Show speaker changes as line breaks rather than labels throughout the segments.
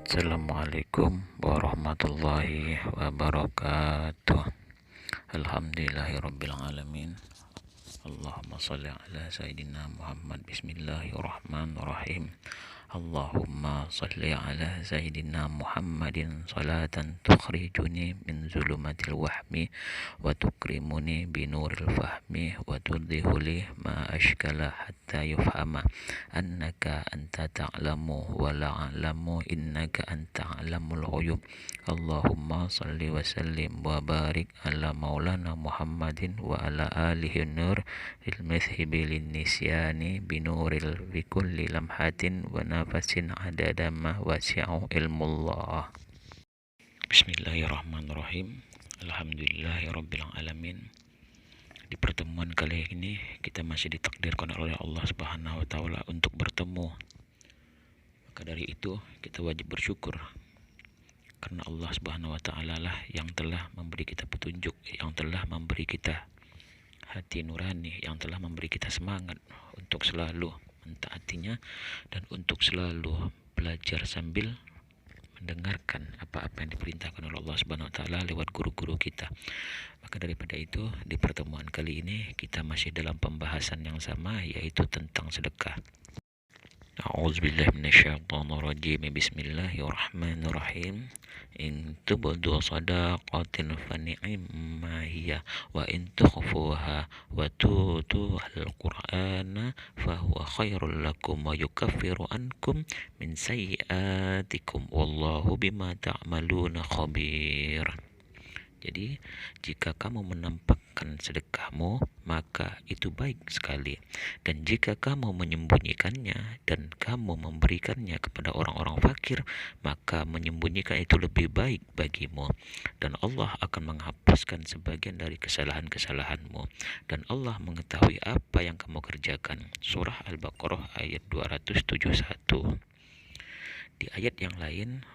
Assalamualaikum warahmatullahi wabarakatuh. Alhamdulillahirrabbilalamin. Allahumma salli ala Sayyidina Muhammad. Bismillahirrahmanirrahim. Allahumma salli ala Sayyidina Muhammadin salatan tukhrijuni min zulumatil wahmi wa tukrimuni binuril fahmi wa tudhihuli ma ashkala hatta yufhama annaka anta ta'lamu wa la'alamu innaka anta a'lamul ghuyub. Allahumma salli wa sallim wa barik ala maulana Muhammadin wa ala alihi nur lil mithhibi lin nisyani binuril bikulli lamhatin wa nafasin adada ma wasi'u ilmullah. Bismillahirrahmanirrahim. Alhamdulillahirabbil alamin. Di pertemuan kali ini kita masih ditakdirkan oleh Allah Subhanahu wa taala untuk bertemu. Maka dari itu kita wajib bersyukur karena Allah Subhanahu wa taala lah yang telah memberi kita petunjuk, yang telah memberi kita hati nurani, yang telah memberi kita semangat untuk selalu mentaatinya dan untuk selalu belajar sambil mendengarkan apa-apa yang diperintahkan oleh Allah Subhanahu wa taala lewat guru-guru kita. Maka daripada itu, di pertemuan kali ini kita masih dalam pembahasan yang sama, yaitu tentang sedekah. A'udzubillahi minasyaitonirrajim. Bismillahirrahmanirrahim. In tubdu shadaqatin fa ni'ma hiya wa in tukhfuha wa tutuhal qur'ana fa huwa khairul lakum wa yukaffiru ankum min sayyi'atikum wallahu bima ta'maluna khabir. Jadi, jika kamu menampakkan sedekahmu, maka itu baik sekali. Dan jika kamu menyembunyikannya dan kamu memberikannya kepada orang-orang fakir, maka menyembunyikan itu lebih baik bagimu. Dan Allah akan menghapuskan sebagian dari kesalahan-kesalahanmu. Dan Allah mengetahui apa yang kamu kerjakan. Surah Al-Baqarah ayat 271. Di ayat yang lain,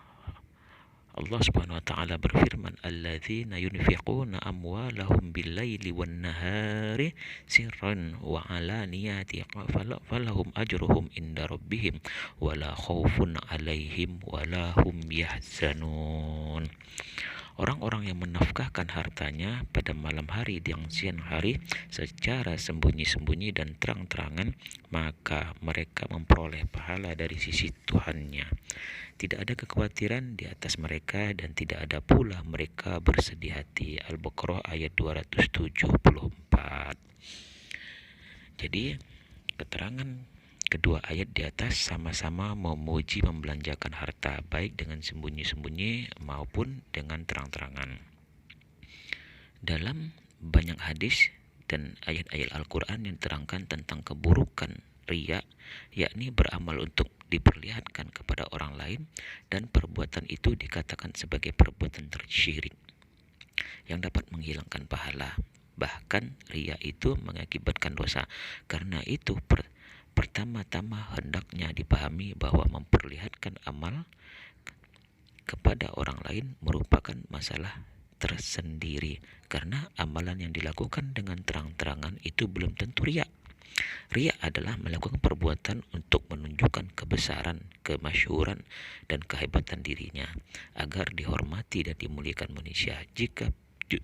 Allah Subhanahu wa taala berfirman, alladzina yunfiquna amwalahum bil-laili wan-nahari sirran wa 'alaniyati falahum ajruhum inda rabbihim wala khaufun 'alaihim wala hum yahzanun. Orang-orang yang menafkahkan hartanya pada malam hari dan siang hari secara sembunyi-sembunyi dan terang-terangan, maka mereka memperoleh pahala dari sisi Tuhannya. Tidak ada kekhawatiran di atas mereka dan tidak ada pula mereka bersedih hati. Al-Baqarah ayat 274. Jadi, keterangan kedua ayat di atas sama-sama memuji membelanjakan harta, baik dengan sembunyi-sembunyi maupun dengan terang-terangan. Dalam banyak hadis dan ayat-ayat Al-Quran yang terangkan tentang keburukan riya, yakni beramal untuk diperlihatkan kepada orang lain, dan perbuatan itu dikatakan sebagai perbuatan tersyirik yang dapat menghilangkan pahala. Bahkan riya itu mengakibatkan dosa. Karena itu pertama-tama hendaknya dipahami bahwa memperlihatkan amal kepada orang lain merupakan masalah tersendiri, karena amalan yang dilakukan dengan terang-terangan itu belum tentu riya. Riya adalah melakukan perbuatan untuk menunjukkan kebesaran, kemasyhuran, dan kehebatan dirinya agar dihormati dan dimuliakan manusia. Jika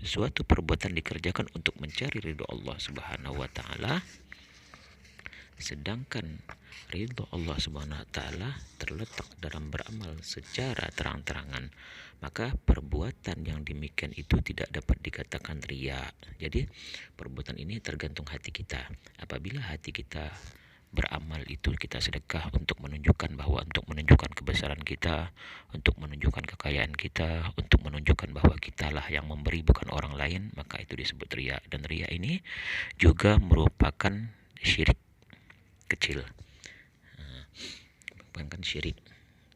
suatu perbuatan dikerjakan untuk mencari ridho Allah Subhanahu wa taala, sedangkan ridho Allah Subhanahu wa taala terletak dalam beramal secara terang-terangan, maka perbuatan yang demikian itu tidak dapat dikatakan riya. Jadi perbuatan ini tergantung hati kita. Apabila hati kita beramal itu, kita sedekah untuk menunjukkan bahwa untuk menunjukkan kebesaran kita, untuk menunjukkan kekayaan kita, untuk menunjukkan bahwa kitalah yang memberi bukan orang lain, maka itu disebut riya. Dan riya ini juga merupakan syirik kecil, bukan syirik.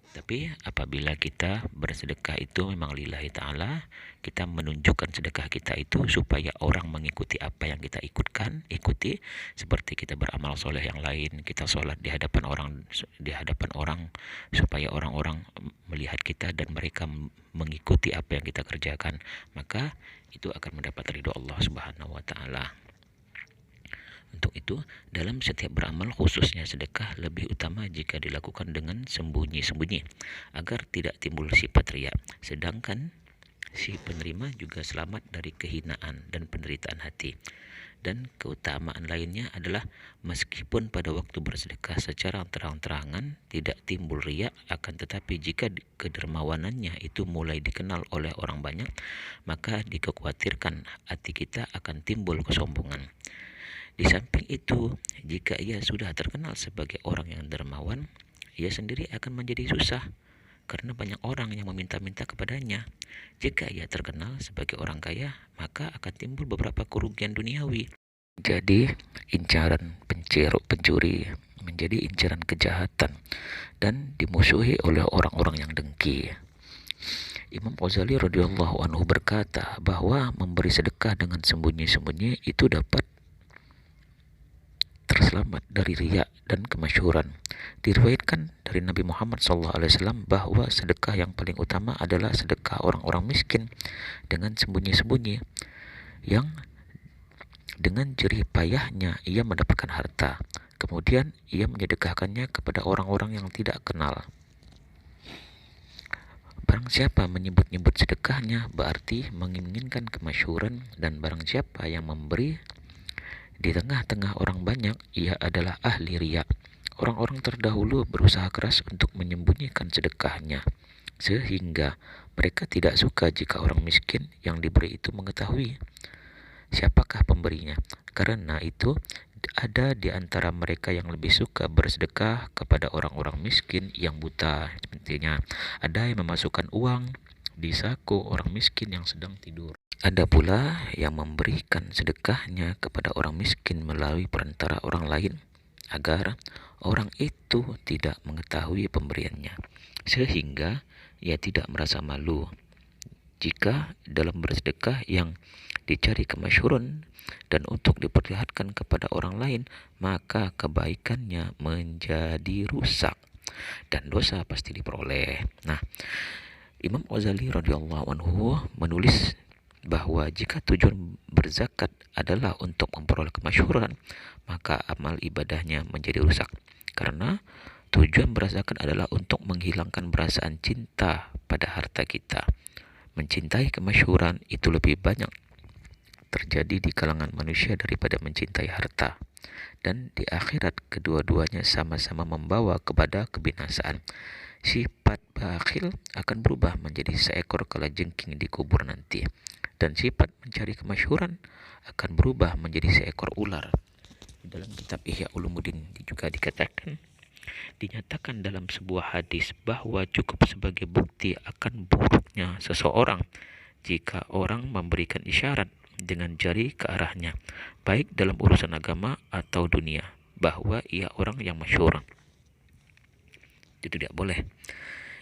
Tapi apabila kita bersedekah itu memang lillahi ta'ala, kita menunjukkan sedekah kita itu supaya orang mengikuti apa yang kita ikuti, seperti kita beramal soleh yang lain, kita sholat di hadapan orang supaya orang-orang melihat kita dan mereka mengikuti apa yang kita kerjakan, maka itu akan mendapat ridho Allah Subhanahu wa taala. Untuk itu, dalam setiap beramal khususnya sedekah lebih utama jika dilakukan dengan sembunyi-sembunyi agar tidak timbul sifat riya. Sedangkan si penerima juga selamat dari kehinaan dan penderitaan hati. Dan keutamaan lainnya adalah meskipun pada waktu bersedekah secara terang-terangan tidak timbul riya, akan tetapi jika kedermawanannya itu mulai dikenal oleh orang banyak, maka dikhawatirkan hati kita akan timbul kesombongan. Di samping itu, jika ia sudah terkenal sebagai orang yang dermawan, ia sendiri akan menjadi susah karena banyak orang yang meminta-minta kepadanya. Jika ia terkenal sebagai orang kaya, maka akan timbul beberapa kerugian duniawi. Jadi, incaran pencuri menjadi incaran kejahatan dan dimusuhi oleh orang-orang yang dengki. Imam Ghazali radhiyallahu anhu berkata bahwa memberi sedekah dengan sembunyi-sembunyi itu dapat terselamat dari riya dan kemasyhuran. Diriwayatkan dari Nabi Muhammad SAW bahwa sedekah yang paling utama adalah sedekah orang-orang miskin dengan sembunyi-sembunyi, yang dengan jerih payahnya ia mendapatkan harta. Kemudian ia menyedekahkannya kepada orang-orang yang tidak kenal. Barang siapa menyebut-nyebut sedekahnya berarti menginginkan kemasyhuran, dan barang siapa yang memberi di tengah-tengah orang banyak, ia adalah ahli riya. Orang-orang terdahulu berusaha keras untuk menyembunyikan sedekahnya, sehingga mereka tidak suka jika orang miskin yang diberi itu mengetahui siapakah pemberinya. Karena itu, ada di antara mereka yang lebih suka bersedekah kepada orang-orang miskin yang buta. Intinya, ada yang memasukkan uang di saku orang miskin yang sedang tidur. Ada pula yang memberikan sedekahnya kepada orang miskin melalui perantara orang lain agar orang itu tidak mengetahui pemberiannya, sehingga ia tidak merasa malu. Jika dalam bersedekah yang dicari kemasyhuran dan untuk diperlihatkan kepada orang lain, maka kebaikannya menjadi rusak dan dosa pasti diperoleh. Nah, Imam Ghazali radhiyallahu anhu menulis bahwa jika tujuan berzakat adalah untuk memperoleh kemasyhuran, maka amal ibadahnya menjadi rusak. Karena tujuan berzakat adalah untuk menghilangkan perasaan cinta pada harta kita. Mencintai kemasyhuran itu lebih banyak terjadi di kalangan manusia daripada mencintai harta. Dan di akhirat kedua-duanya sama-sama membawa kepada kebinasaan. Sifat bakhil akan berubah menjadi seekor kalajengking di kubur nanti, dan sifat mencari kemasyhuran akan berubah menjadi seekor ular. Di dalam kitab Ihya Ulumuddin juga dinyatakan dalam sebuah hadis bahwa cukup sebagai bukti akan buruknya seseorang jika orang memberikan isyarat dengan jari ke arahnya, baik dalam urusan agama atau dunia, bahwa ia orang yang masyhur. Itu tidak boleh.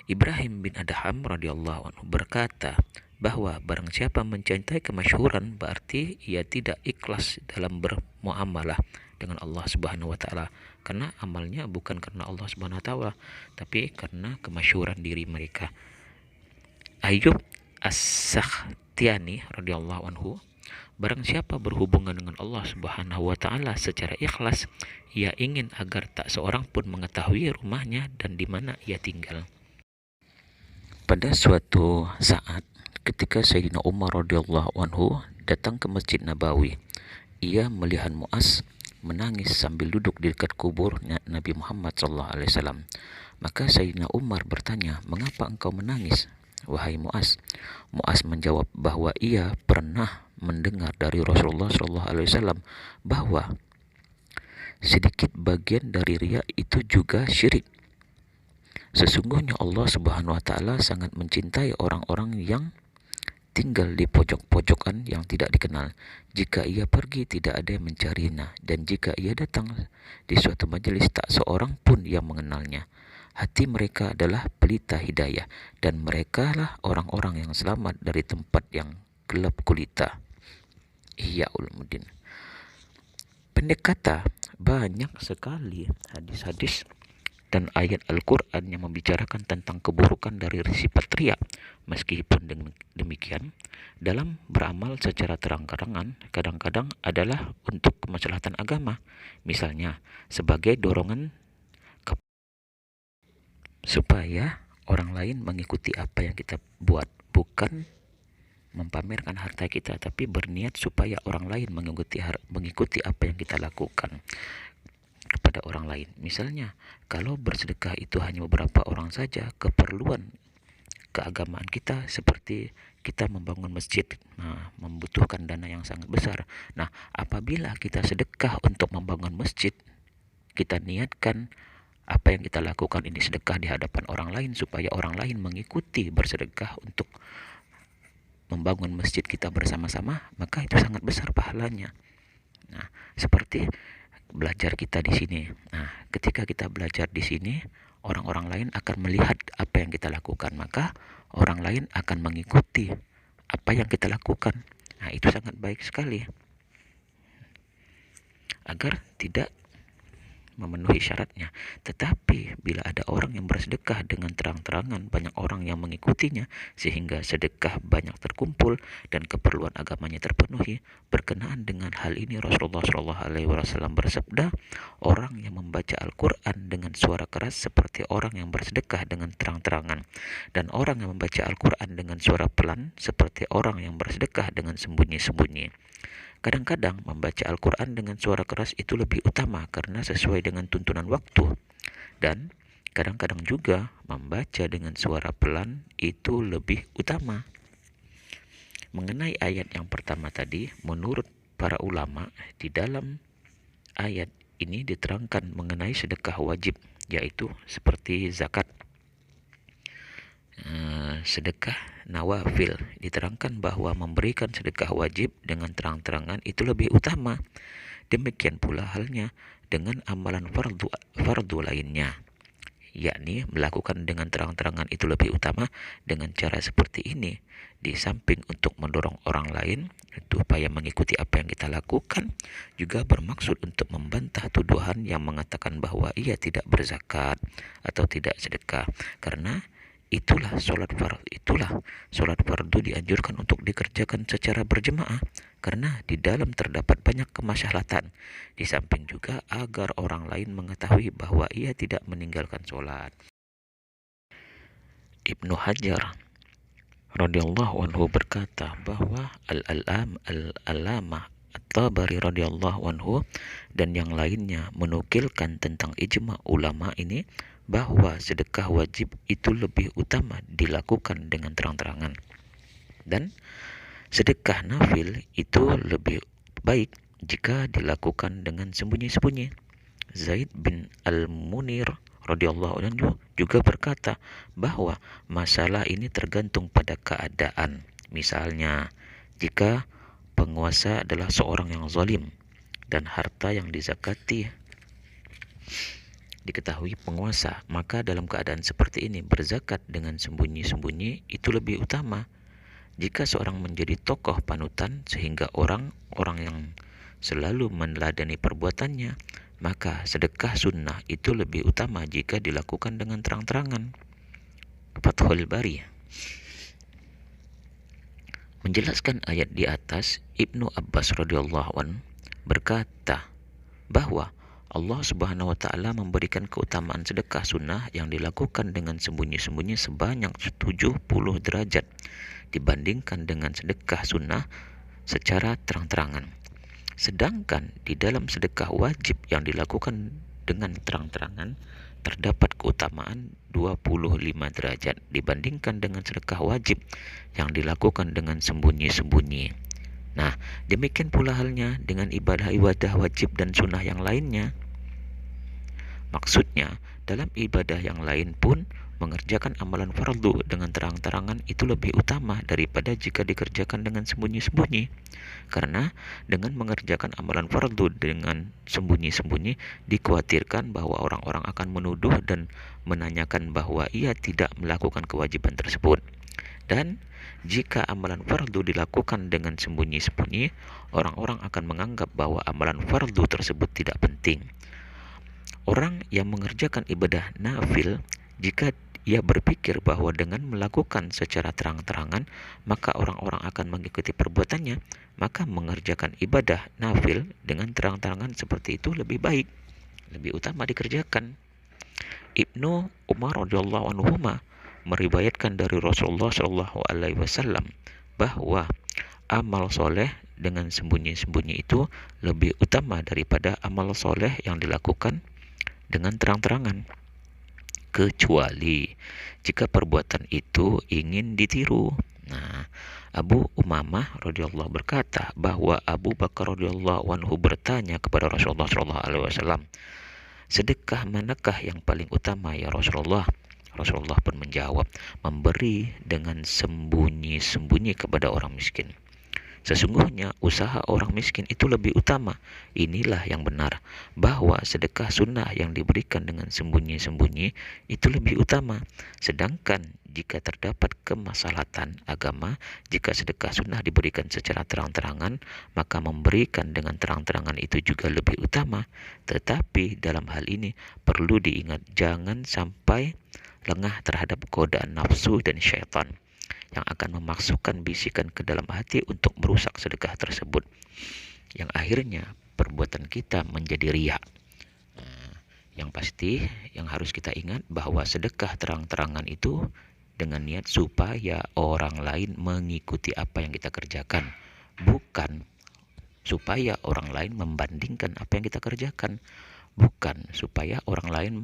Ibrahim bin Adham radhiyallahu anhu berkata bahwa barang siapa mencintai kemasyhuran berarti ia tidak ikhlas dalam bermuamalah dengan Allah Subhanahu wa taala, karena amalnya bukan karena Allah Subhanahu wa taala tapi karena kemasyhuran diri mereka. Ayub As-Sakhtiyani radhiyallahu anhu, barang siapa berhubungan dengan Allah Subhanahu wa taala secara ikhlas, ia ingin agar tak seorang pun mengetahui rumahnya dan di mana ia tinggal. Pada suatu saat ketika Sayyidina Umar radhiyallahu anhu datang ke Masjid Nabawi, ia melihat Mu'az menangis sambil duduk di dekat kubur Nabi Muhammad SAW. Maka Sayyidina Umar bertanya, "Mengapa engkau menangis, wahai Mu'az?" Mu'az menjawab bahwa ia pernah mendengar dari Rasulullah SAW bahwa sedikit bagian dari riya itu juga syirik. Sesungguhnya Allah Subhanahu wa taala sangat mencintai orang-orang yang tinggal di pojok-pojokan yang tidak dikenal. Jika ia pergi tidak ada yang mencarinya, dan jika ia datang di suatu majelis tak seorang pun yang mengenalnya. Hati mereka adalah pelita hidayah, dan mereka lah orang-orang yang selamat dari tempat yang gelap gulita. Ihya Ulumuddin. Pendek kata, banyak sekali hadis-hadis dan ayat Al-Quran yang membicarakan tentang keburukan dari sifat riya. Meskipun demikian, dalam beramal secara terang-terangan kadang-kadang adalah untuk kemaslahatan agama, misalnya sebagai dorongan supaya orang lain mengikuti apa yang kita buat, bukan mempamerkan harta kita, tapi berniat supaya orang lain mengikuti apa yang kita lakukan kepada orang lain. Misalnya, kalau bersedekah itu hanya beberapa orang saja, keperluan keagamaan kita seperti kita membangun masjid, membutuhkan dana yang sangat besar. Nah, apabila kita sedekah untuk membangun masjid, kita niatkan apa yang kita lakukan ini sedekah di hadapan orang lain supaya orang lain mengikuti bersedekah untuk membangun masjid kita bersama-sama, maka itu sangat besar pahalanya. Nah, seperti belajar kita di sini. Nah, ketika kita belajar di sini, orang-orang lain akan melihat apa yang kita lakukan, maka orang lain akan mengikuti apa yang kita lakukan. Nah, itu sangat baik sekali. Agar tidak memenuhi syaratnya. Tetapi bila ada orang yang bersedekah dengan terang-terangan, banyak orang yang mengikutinya sehingga sedekah banyak terkumpul dan keperluan agamanya terpenuhi, berkenaan dengan hal ini Rasulullah SAW bersabda, orang yang membaca Al-Quran dengan suara keras seperti orang yang bersedekah dengan terang-terangan, dan orang yang membaca Al-Quran dengan suara pelan seperti orang yang bersedekah dengan sembunyi-sembunyi. Kadang-kadang membaca Al-Quran dengan suara keras itu lebih utama karena sesuai dengan tuntunan waktu. Dan kadang-kadang juga membaca dengan suara pelan itu lebih utama. Mengenai ayat yang pertama tadi, menurut para ulama, di dalam ayat ini diterangkan mengenai sedekah wajib, yaitu seperti zakat. Sedekah nawafil diterangkan bahwa memberikan sedekah wajib dengan terang-terangan itu lebih utama. Demikian pula halnya dengan amalan fardu lainnya, yakni melakukan dengan terang-terangan itu lebih utama. Dengan cara seperti ini, di samping untuk mendorong orang lain supaya mengikuti apa yang kita lakukan, juga bermaksud untuk membantah tuduhan yang mengatakan bahwa ia tidak berzakat atau tidak sedekah, karena itulah solat fardu dianjurkan untuk dikerjakan secara berjemaah karena di dalam terdapat banyak kemaslahatan, di samping juga agar orang lain mengetahui bahwa ia tidak meninggalkan solat. Ibnu Hajar radhiyallahu anhu berkata bahwa Al-Alamah At-Tabari radhiyallahu anhu dan yang lainnya menukilkan tentang ijma ulama ini bahwa sedekah wajib itu lebih utama dilakukan dengan terang-terangan, dan sedekah nafil itu lebih baik jika dilakukan dengan sembunyi-sembunyi. Zaid bin Al-Munir radhiyallahu anhu juga berkata bahwa masalah ini tergantung pada keadaan. Misalnya, jika penguasa adalah seorang yang zalim dan harta yang dizakati diketahui penguasa, maka dalam keadaan seperti ini berzakat dengan sembunyi-sembunyi itu lebih utama. Jika seorang menjadi tokoh panutan sehingga orang-orang yang selalu meneladani perbuatannya, maka sedekah sunnah itu lebih utama jika dilakukan dengan terang-terangan. Fathul Bari menjelaskan ayat di atas, Ibnu Abbas radhiyallahu anhu berkata bahwa Allah Subhanahu wa taala memberikan keutamaan sedekah sunnah yang dilakukan dengan sembunyi-sembunyi sebanyak 70 derajat dibandingkan dengan sedekah sunnah secara terang-terangan. Sedangkan di dalam sedekah wajib yang dilakukan dengan terang-terangan terdapat keutamaan 25 derajat dibandingkan dengan sedekah wajib yang dilakukan dengan sembunyi-sembunyi. Nah, demikian pula halnya dengan ibadah-ibadah wajib dan sunnah yang lainnya. Maksudnya, dalam ibadah yang lain pun mengerjakan amalan fardu dengan terang-terangan itu lebih utama daripada jika dikerjakan dengan sembunyi-sembunyi. Karena dengan mengerjakan amalan fardu dengan sembunyi-sembunyi, dikhawatirkan bahwa orang-orang akan menuduh dan menanyakan bahwa ia tidak melakukan kewajiban tersebut. Dan jika amalan fardu dilakukan dengan sembunyi-sembunyi, orang-orang akan menganggap bahwa amalan fardu tersebut tidak penting. Orang yang mengerjakan ibadah nafil, jika ia berpikir bahwa dengan melakukan secara terang-terangan maka orang-orang akan mengikuti perbuatannya, maka mengerjakan ibadah nafil dengan terang-terangan seperti itu lebih baik, lebih utama dikerjakan. Ibnu Umar radhiyallahu anhu meriwayatkan dari Rasulullah Shallallahu alaihi wasallam bahwa amal soleh dengan sembunyi-sembunyi itu lebih utama daripada amal soleh yang dilakukan dengan terang-terangan, kecuali jika perbuatan itu ingin ditiru. Nah, Abu Umamah radhiyallahu berkata bahwa Abu Bakar radhiyallahu anhu bertanya kepada Rasulullah sallallahu alaihi wasallam, "Sedekah manakah yang paling utama ya Rasulullah?" Rasulullah pun menjawab, "Memberi dengan sembunyi-sembunyi kepada orang miskin. Sesungguhnya usaha orang miskin itu lebih utama." Inilah yang benar, bahwa sedekah sunnah yang diberikan dengan sembunyi-sembunyi itu lebih utama. Sedangkan jika terdapat kemaslahatan agama, jika sedekah sunnah diberikan secara terang-terangan, maka memberikan dengan terang-terangan itu juga lebih utama. Tetapi dalam hal ini perlu diingat, jangan sampai lengah terhadap godaan nafsu dan syaitan yang akan memasukkan bisikan ke dalam hati untuk merusak sedekah tersebut, yang akhirnya perbuatan kita menjadi riya. Yang pasti yang harus kita ingat bahwa sedekah terang-terangan itu dengan niat supaya orang lain mengikuti apa yang kita kerjakan, bukan supaya orang lain membandingkan apa yang kita kerjakan, bukan supaya orang lain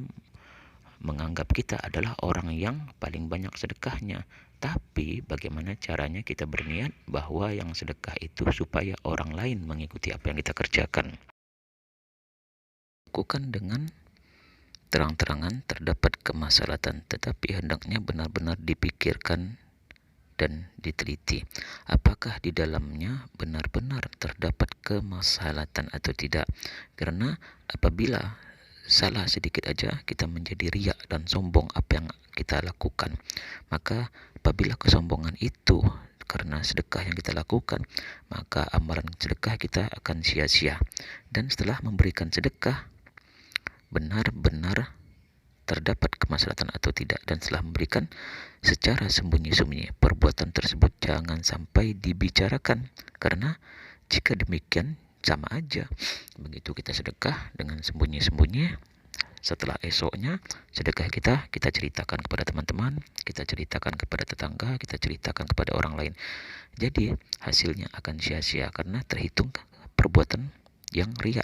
menganggap kita adalah orang yang paling banyak sedekahnya, tapi bagaimana caranya kita berniat bahwa yang sedekah itu supaya orang lain mengikuti apa yang kita kerjakan. Lakukan dengan terang-terangan terdapat kemaslahatan, tetapi hendaknya benar-benar dipikirkan dan diteliti apakah di dalamnya benar-benar terdapat kemaslahatan atau tidak. Karena apabila salah sedikit aja kita menjadi riak dan sombong apa yang kita lakukan, maka apabila kesombongan itu karena sedekah yang kita lakukan, maka amalan sedekah kita akan sia-sia. Dan setelah memberikan sedekah, benar-benar terdapat kemaslahatan atau tidak, dan setelah memberikan secara sembunyi-sembunyi, perbuatan tersebut jangan sampai dibicarakan, karena jika demikian sama aja. Begitu kita sedekah dengan sembunyi-sembunyi, setelah esoknya sedekah kita ceritakan kepada teman-teman, kita ceritakan kepada tetangga, kita ceritakan kepada orang lain. Jadi hasilnya akan sia-sia karena terhitung perbuatan yang riya.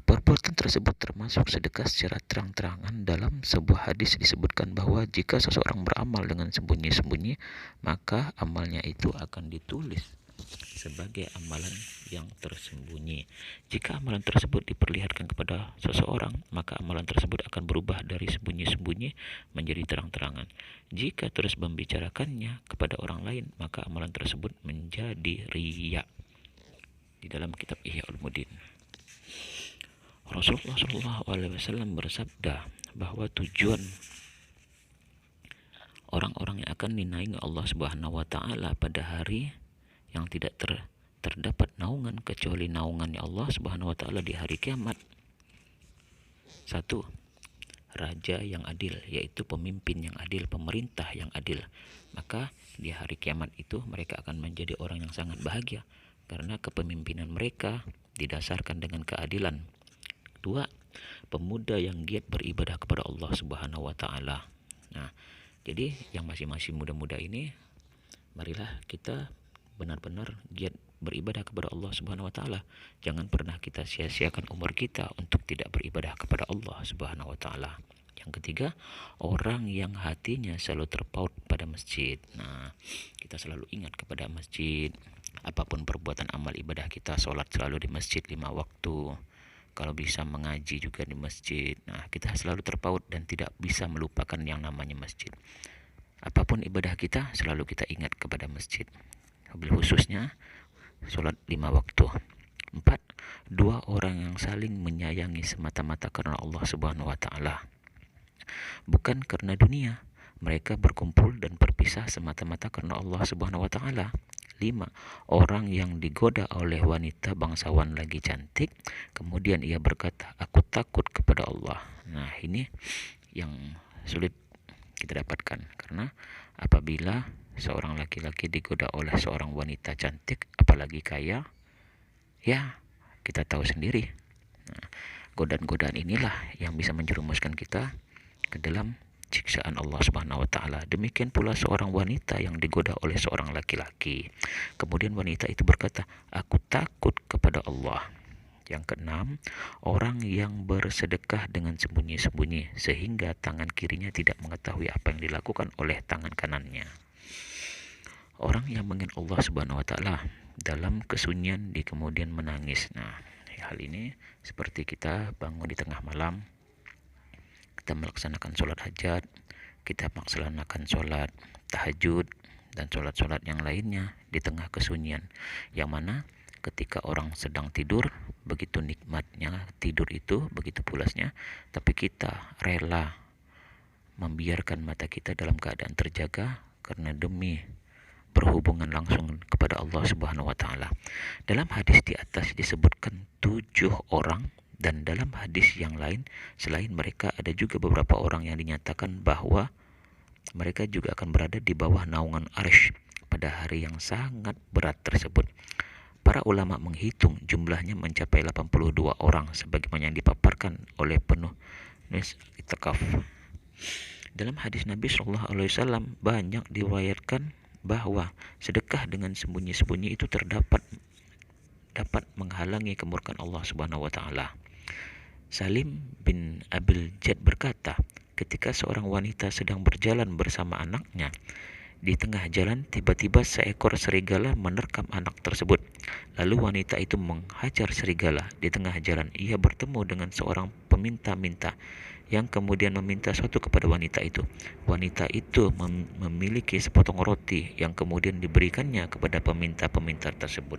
Perbuatan tersebut termasuk sedekah secara terang-terangan. Dalam sebuah hadis disebutkan bahwa jika seseorang beramal dengan sembunyi-sembunyi, maka amalnya itu akan ditulis sebagai amalan yang tersembunyi. Jika amalan tersebut diperlihatkan kepada seseorang, maka amalan tersebut akan berubah dari sembunyi-sembunyi menjadi terang-terangan. Jika terus membicarakannya kepada orang lain, maka amalan tersebut menjadi riya. Di dalam kitab Ihya Ulumuddin, Rasulullah SAW bersabda bahwa tujuan orang-orang yang akan dinaungi Allah Subhanahu wa taala pada hari yang tidak terdapat naungan kecuali naungannya Allah Subhanahu wa taala di hari kiamat. 1. Raja yang adil, yaitu pemimpin yang adil, pemerintah yang adil. Maka di hari kiamat itu mereka akan menjadi orang yang sangat bahagia karena kepemimpinan mereka didasarkan dengan keadilan. 2. Pemuda yang giat beribadah kepada Allah Subhanahu wa taala. Nah, jadi yang masih muda-muda ini, marilah kita benar-benar giat beribadah kepada Allah Subhanahu wa taala. Jangan pernah kita sia-siakan umur kita untuk tidak beribadah kepada Allah Subhanahu wa taala. Yang ketiga, orang yang hatinya selalu terpaut pada masjid. Nah, kita selalu ingat kepada masjid. Apapun perbuatan amal ibadah kita, sholat selalu di masjid 5 waktu. Kalau bisa mengaji juga di masjid. Nah, kita selalu terpaut dan tidak bisa melupakan yang namanya masjid. Apapun ibadah kita, selalu kita ingat kepada masjid. Wabil khususnya sholat 5 waktu. 4. 2 orang yang saling menyayangi semata-mata karena Allah Subhanahu wa taala, bukan karena dunia. Mereka berkumpul dan berpisah semata-mata karena Allah Subhanahu wa taala. 5. Orang yang digoda oleh wanita bangsawan lagi cantik, kemudian ia berkata, aku takut kepada Allah. Nah, ini yang sulit kita dapatkan, karena apabila seorang laki-laki digoda oleh seorang wanita cantik, apalagi kaya, ya kita tahu sendiri. Nah, godaan-godaan inilah yang bisa menjerumuskan kita ke dalam siksaan Allah Subhanahu wa taala. Demikian pula seorang wanita yang digoda oleh seorang laki-laki. Kemudian wanita itu berkata, aku takut kepada Allah. Yang keenam, orang yang bersedekah dengan sembunyi-sembunyi sehingga tangan kirinya tidak mengetahui apa yang dilakukan oleh tangan kanannya. Orang yang mengingat Allah Subhanahu wa taala dalam kesunyian di kemudian menangis. Nah, hal ini seperti kita bangun di tengah malam, kita melaksanakan sholat hajat, kita melaksanakan sholat tahajud, dan sholat-sholat yang lainnya di tengah kesunyian, yang mana ketika orang sedang tidur, begitu nikmatnya tidur itu, begitu pulasnya, tapi kita rela membiarkan mata kita dalam keadaan terjaga karena demi berhubungan langsung kepada Allah Subhanahu wa taala. Dalam hadis di atas disebutkan 7 orang, dan dalam hadis yang lain selain mereka ada juga beberapa orang yang dinyatakan bahwa mereka juga akan berada di bawah naungan Arsy pada hari yang sangat berat tersebut. Para ulama menghitung jumlahnya mencapai 82 orang sebagaimana yang dipaparkan oleh penulis Itikaf. Dalam hadis Nabi Shallallahu Alaihi Wasallam banyak diriwayatkan bahwa sedekah dengan sembunyi-sembunyi itu dapat menghalangi kemurkaan Allah Subhanahu wa taala. Salim bin Abil Jad berkata, ketika seorang wanita sedang berjalan bersama anaknya, di tengah jalan tiba-tiba seekor serigala menerkam anak tersebut. Lalu wanita itu menghajar serigala. Di tengah jalan ia bertemu dengan seorang peminta-minta yang kemudian meminta sesuatu kepada wanita itu. Wanita itu memiliki sepotong roti yang kemudian diberikannya kepada peminta-peminta tersebut.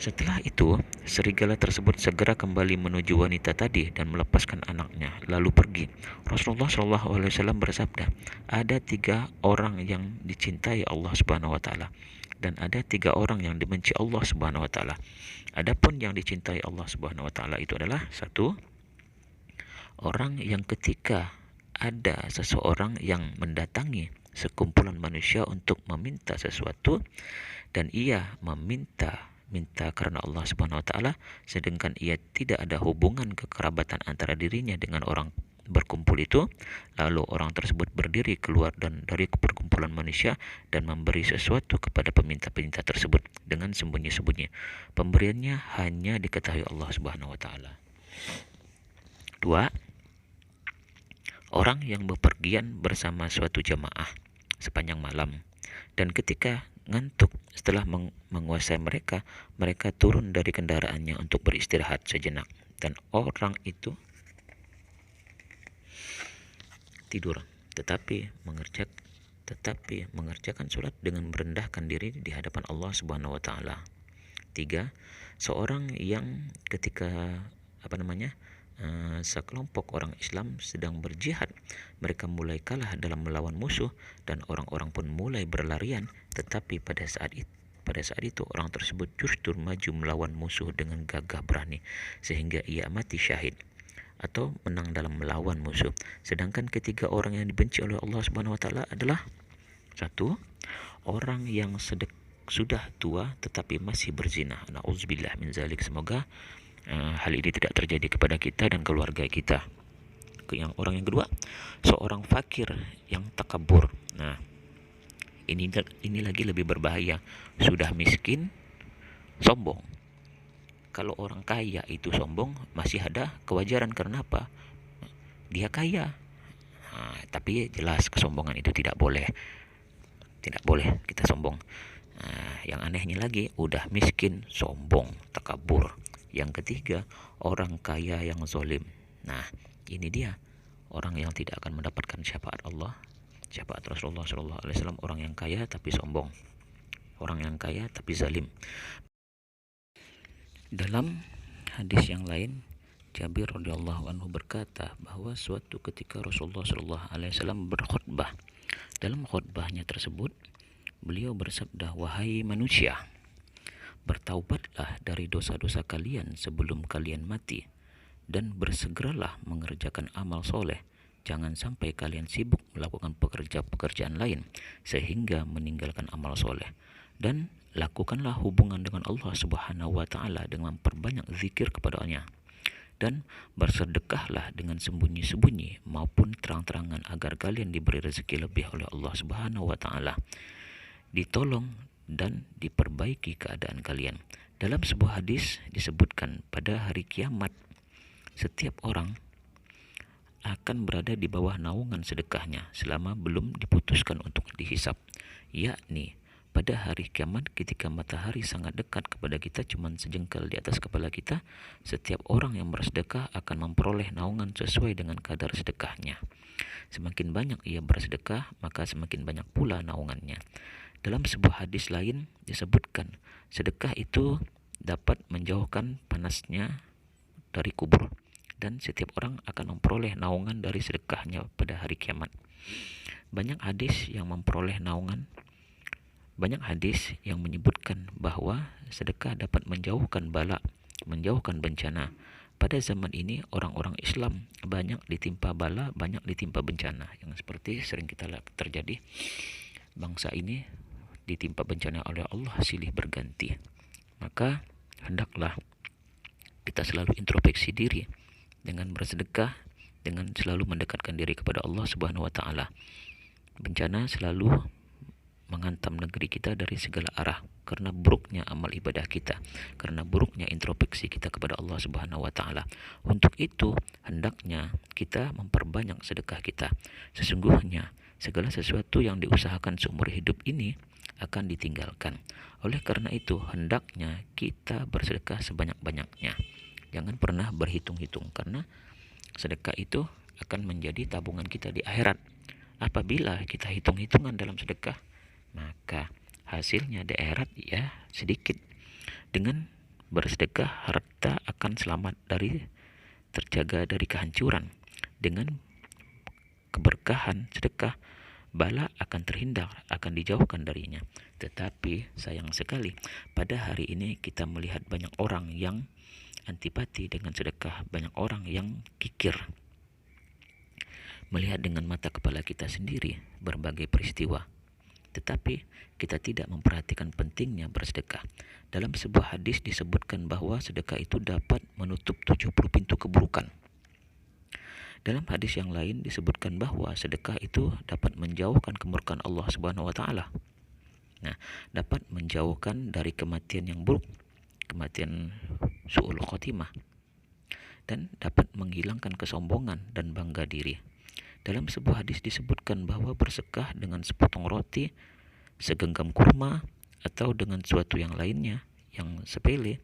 Setelah itu, serigala tersebut segera kembali menuju wanita tadi dan melepaskan anaknya, lalu pergi. Rasulullah SAW bersabda, ada 3 orang yang dicintai Allah Subhanahu wa taala, dan ada 3 orang yang dibenci Allah Subhanahu wa taala. Adapun yang dicintai Allah Subhanahu wa taala itu adalah 1, orang yang ketika ada seseorang yang mendatangi sekumpulan manusia untuk meminta sesuatu, dan ia minta karena Allah Subhanahu wa taala, sedangkan ia tidak ada hubungan kekerabatan antara dirinya dengan orang berkumpul itu, lalu orang tersebut berdiri keluar dari perkumpulan manusia dan memberi sesuatu kepada peminta-peminta tersebut dengan sembunyi-sembunyi. Pemberiannya hanya diketahui Allah Subhanahu wa taala. 2, orang yang bepergian bersama suatu jamaah sepanjang malam, dan ketika ngantuk setelah menguasai mereka turun dari kendaraannya untuk beristirahat sejenak, dan orang itu tidur tetapi mengerjakan sholat dengan merendahkan diri di hadapan Allah Subhanahu wa taala. 3, seorang yang ketika sekelompok orang Islam sedang berjihad, mereka mulai kalah dalam melawan musuh dan orang-orang pun mulai berlarian, tetapi pada saat itu orang tersebut justru maju melawan musuh dengan gagah berani sehingga ia mati syahid atau menang dalam melawan musuh. Sedangkan ketiga orang yang dibenci oleh Allah Subhanahu wa taala adalah 1, orang yang sudah tua tetapi masih berzina. Nauzubillah min zalik. Semoga hal ini tidak terjadi kepada kita dan keluarga kita. Orang yang kedua, seorang fakir yang takabur. Nah, ini lagi lebih berbahaya. Sudah miskin, sombong. Kalau orang kaya itu sombong, masih ada kewajaran. Karena apa? Dia kaya. Tapi jelas kesombongan itu tidak boleh kita sombong. Yang anehnya lagi, udah miskin, sombong, takabur. Yang ketiga, orang kaya yang zalim. Nah, ini dia orang yang tidak akan mendapatkan syafaat Allah, syafaat Rasulullah SAW. Orang yang kaya tapi sombong, orang yang kaya tapi zalim. Dalam hadis yang lain, Jabir radhiyallahu anhu berkata bahwa suatu ketika Rasulullah SAW berkhutbah. Dalam khutbahnya tersebut, Beliau bersabda, "Wahai manusia, bertaubatlah dari dosa-dosa kalian sebelum kalian mati, dan bersegeralah mengerjakan amal soleh. Jangan sampai kalian sibuk melakukan pekerjaan lain sehingga meninggalkan amal soleh. Dan lakukanlah hubungan dengan Allah Subhanahu wa Ta'ala dengan perbanyak zikir kepadanya. Dan bersedekahlah dengan sembunyi-sembunyi maupun terang-terangan agar kalian diberi rezeki lebih oleh Allah Subhanahu wa Ta'ala, ditolong dan diperbaiki keadaan kalian." Dalam sebuah hadis disebutkan pada hari kiamat setiap orang akan berada di bawah naungan sedekahnya selama belum diputuskan untuk dihisap, yakni pada hari kiamat ketika matahari sangat dekat kepada kita, cuma sejengkal di atas kepala kita, setiap orang yang bersedekah akan memperoleh naungan sesuai dengan kadar sedekahnya. Semakin banyak ia bersedekah, maka semakin banyak pula naungannya. Dalam sebuah hadis lain disebutkan, sedekah itu dapat menjauhkan panasnya dari kubur, dan setiap orang akan memperoleh naungan dari sedekahnya pada hari kiamat. Banyak hadis yang menyebutkan bahwa sedekah dapat menjauhkan bala, menjauhkan bencana. Pada zaman ini orang-orang Islam banyak ditimpa bala, banyak ditimpa bencana, yang seperti sering kita terjadi. Bangsa ini ditimpa bencana oleh Allah silih berganti. Maka hendaklah kita selalu introspeksi diri dengan bersedekah, dengan selalu mendekatkan diri kepada Allah Subhanahu wa Ta'ala. Bencana selalu menghantam negeri kita dari segala arah karena buruknya amal ibadah kita, karena buruknya introspeksi kita kepada Allah Subhanahu wa Ta'ala. Untuk itu hendaknya kita memperbanyak sedekah kita. Sesungguhnya segala sesuatu yang diusahakan seumur hidup ini akan ditinggalkan. Oleh karena itu hendaknya kita bersedekah sebanyak-banyaknya. Jangan pernah berhitung-hitung, karena sedekah itu akan menjadi tabungan kita di akhirat. Apabila kita hitung-hitungan dalam sedekah, maka hasilnya di akhirat ya sedikit. Dengan bersedekah, harta akan selamat terjaga dari kehancuran. Dengan keberkahan sedekah, bala akan terhindar, akan dijauhkan darinya. Tetapi sayang sekali, pada hari ini kita melihat banyak orang yang antipati dengan sedekah, banyak orang yang kikir. Melihat dengan mata kepala kita sendiri berbagai peristiwa, tetapi kita tidak memperhatikan pentingnya bersedekah. Dalam sebuah hadis disebutkan bahwa sedekah itu dapat menutup 70 pintu keburukan. Dalam hadis yang lain disebutkan bahwa sedekah itu dapat menjauhkan kemurkaan Allah Subhanahu wa Ta'ala. Nah, dapat menjauhkan dari kematian yang buruk, kematian su'ul khotimah, dan dapat menghilangkan kesombongan dan bangga diri. Dalam sebuah hadis disebutkan bahwa bersedekah dengan sepotong roti, segenggam kurma, atau dengan suatu yang lainnya yang sepele,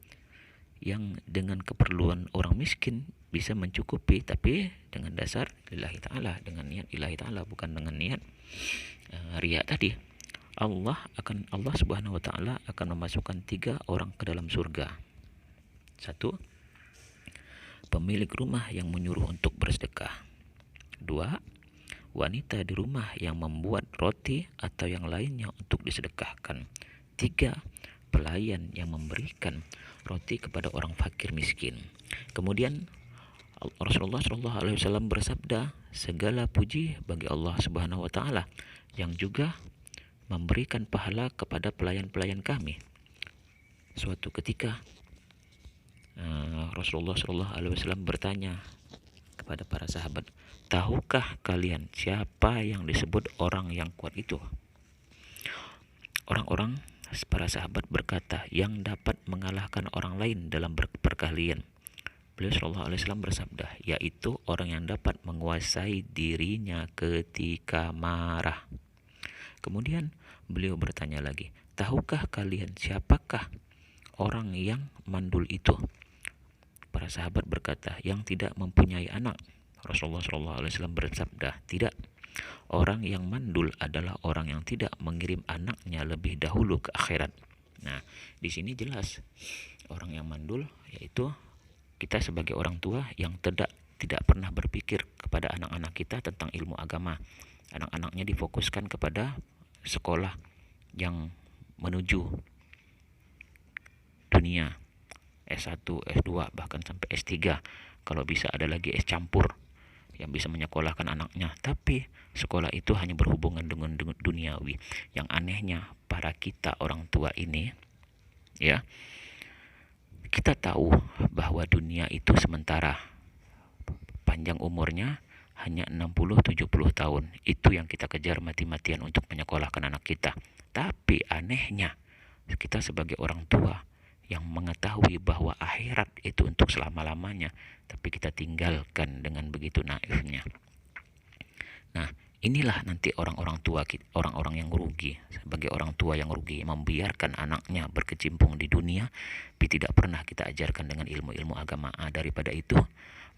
yang dengan keperluan orang miskin bisa mencukupi, tapi dengan dasar lillahi ta'ala, dengan niat lillahi ta'ala, bukan dengan niat riya tadi. Allah Subhanahu wa Ta'ala akan memasukkan 3 orang ke dalam surga. 1, pemilik rumah yang menyuruh untuk bersedekah. 2, wanita di rumah yang membuat roti atau yang lainnya untuk disedekahkan. 3, pelayan yang memberikan roti kepada orang fakir miskin. Kemudian Rasulullah SAW bersabda, segala puji bagi Allah Subhanahu wa Ta'ala yang juga memberikan pahala kepada pelayan-pelayan kami. Suatu ketika Rasulullah SAW bertanya kepada para sahabat, tahukah kalian siapa yang disebut orang yang kuat itu? Para sahabat berkata, yang dapat mengalahkan orang lain dalam perkelahian. Beliau SAW bersabda, yaitu orang yang dapat menguasai dirinya ketika marah. Kemudian beliau bertanya lagi, tahukah kalian siapakah orang yang mandul itu? Para sahabat berkata, yang tidak mempunyai anak. Rasulullah SAW bersabda, tidak. Orang yang mandul adalah orang yang tidak mengirim anaknya lebih dahulu ke akhirat. Nah, di sini jelas orang yang mandul yaitu kita sebagai orang tua yang tidak pernah berpikir kepada anak-anak kita tentang ilmu agama. Anak-anaknya difokuskan kepada sekolah, yang menuju dunia S1, S2, bahkan sampai S3. Kalau bisa ada lagi S campur yang bisa menyekolahkan anaknya. Tapi sekolah itu hanya berhubungan dengan duniawi. Yang anehnya para kita orang tua ini, ya, kita tahu bahwa dunia itu sementara. Panjang umurnya hanya 60-70 tahun. Itu yang kita kejar mati-matian untuk menyekolahkan anak kita. Tapi anehnya, kita sebagai orang tua yang mengetahui bahwa akhirat itu untuk selama-lamanya, tapi kita tinggalkan dengan begitu naifnya. Nah, inilah nanti orang-orang tua, orang-orang yang rugi. Sebagai orang tua yang rugi, membiarkan anaknya berkecimpung di dunia, tapi tidak pernah kita ajarkan dengan ilmu-ilmu agama. Daripada itu,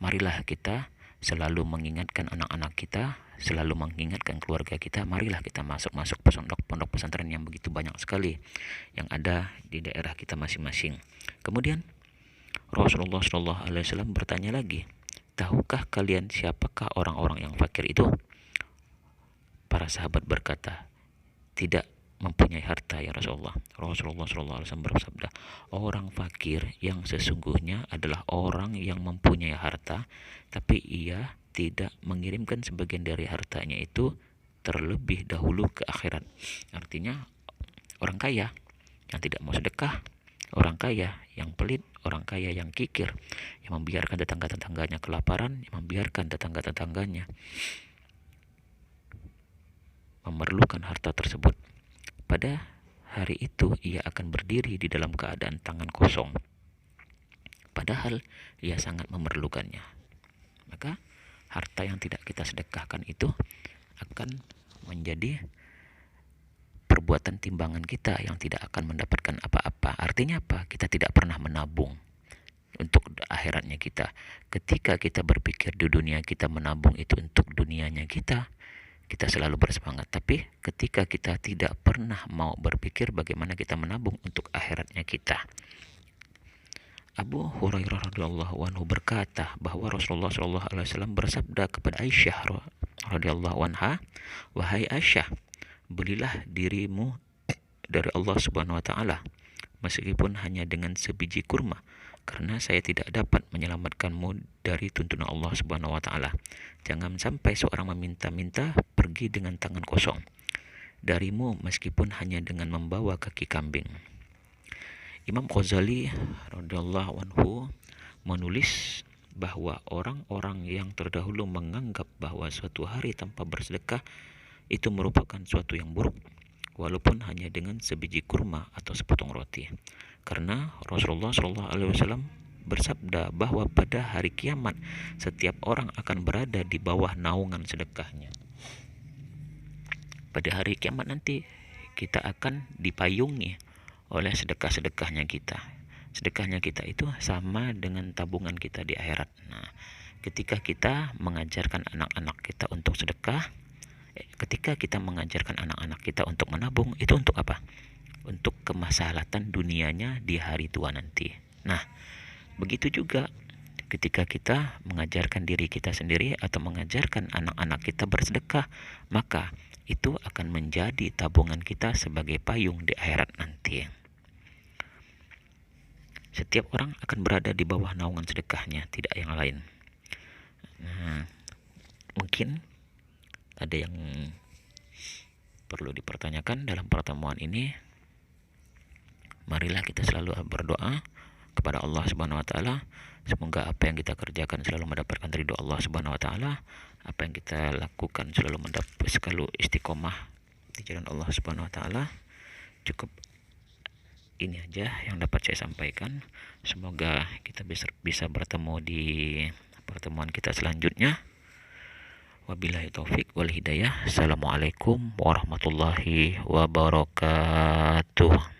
marilah kita selalu mengingatkan anak-anak kita, selalu mengingatkan keluarga kita. Marilah kita masuk pondok pesantren yang begitu banyak sekali yang ada di daerah kita masing-masing. Kemudian Rasulullah SAW bertanya lagi, tahukah kalian siapakah orang-orang yang fakir itu? Para sahabat berkata, tidak mempunyai harta ya Rasulullah. Rasulullah SAW bersabda, orang fakir yang sesungguhnya adalah orang yang mempunyai harta, tapi ia tidak mengirimkan sebagian dari hartanya itu terlebih dahulu ke akhirat. Artinya orang kaya yang tidak mau sedekah, orang kaya yang pelit, orang kaya yang kikir, yang membiarkan tetangga-tetangganya kelaparan, yang membiarkan tetangga-tetangganya memerlukan harta tersebut. Pada hari itu ia akan berdiri di dalam keadaan tangan kosong, padahal ia sangat memerlukannya. Maka harta yang tidak kita sedekahkan itu akan menjadi perbuatan timbangan kita yang tidak akan mendapatkan apa-apa. Artinya apa? Kita tidak pernah menabung untuk akhiratnya kita. Ketika kita berpikir di dunia kita menabung itu untuk dunianya kita selalu bersemangat. Tapi ketika kita tidak pernah mau berpikir bagaimana kita menabung untuk akhiratnya kita. Abu Hurairah radhiyallahu anhu berkata bahwa Rasulullah SAW bersabda kepada Aisyah radhiyallahu anha, wahai Aisyah, belilah dirimu dari Allah Subhanahu wa taala meskipun hanya dengan sebiji kurma, karena saya tidak dapat menyelamatkanmu dari tuntunan Allah Subhanahu wa taala. Jangan sampai seorang meminta-minta pergi dengan tangan kosong darimu meskipun hanya dengan membawa kaki kambing. Imam Ghazali radhiyallahu anhu menulis bahwa orang-orang yang terdahulu menganggap bahwa suatu hari tanpa bersedekah itu merupakan suatu yang buruk, walaupun hanya dengan sebiji kurma atau sepotong roti. Karena Rasulullah SAW bersabda bahwa pada hari kiamat setiap orang akan berada di bawah naungan sedekahnya. Pada hari kiamat nanti kita akan dipayungi oleh sedekah-sedekahnya kita. Sedekahnya kita itu sama dengan tabungan kita di akhirat. Nah, ketika kita mengajarkan anak-anak kita untuk sedekah, ketika kita mengajarkan anak-anak kita untuk menabung, itu untuk apa? Untuk kemaslahatan dunianya di hari tua nanti. Nah, begitu juga ketika kita mengajarkan diri kita sendiri atau mengajarkan anak-anak kita bersedekah, maka itu akan menjadi tabungan kita sebagai payung di akhirat nanti. Setiap orang akan berada di bawah naungan sedekahnya, tidak yang lain. Nah, mungkin ada yang perlu dipertanyakan dalam pertemuan ini. Marilah kita selalu berdoa kepada Allah Subhanahu wa taala, semoga apa yang kita kerjakan selalu mendapatkan ridho Allah Subhanahu wa taala, apa yang kita lakukan selalu istiqomah di jalan Allah Subhanahu wa taala. Cukup ini aja yang dapat saya sampaikan. Semoga kita bisa bertemu di pertemuan kita selanjutnya. Wabillahi taufik wal hidayah. Assalamualaikum warahmatullahi wabarakatuh.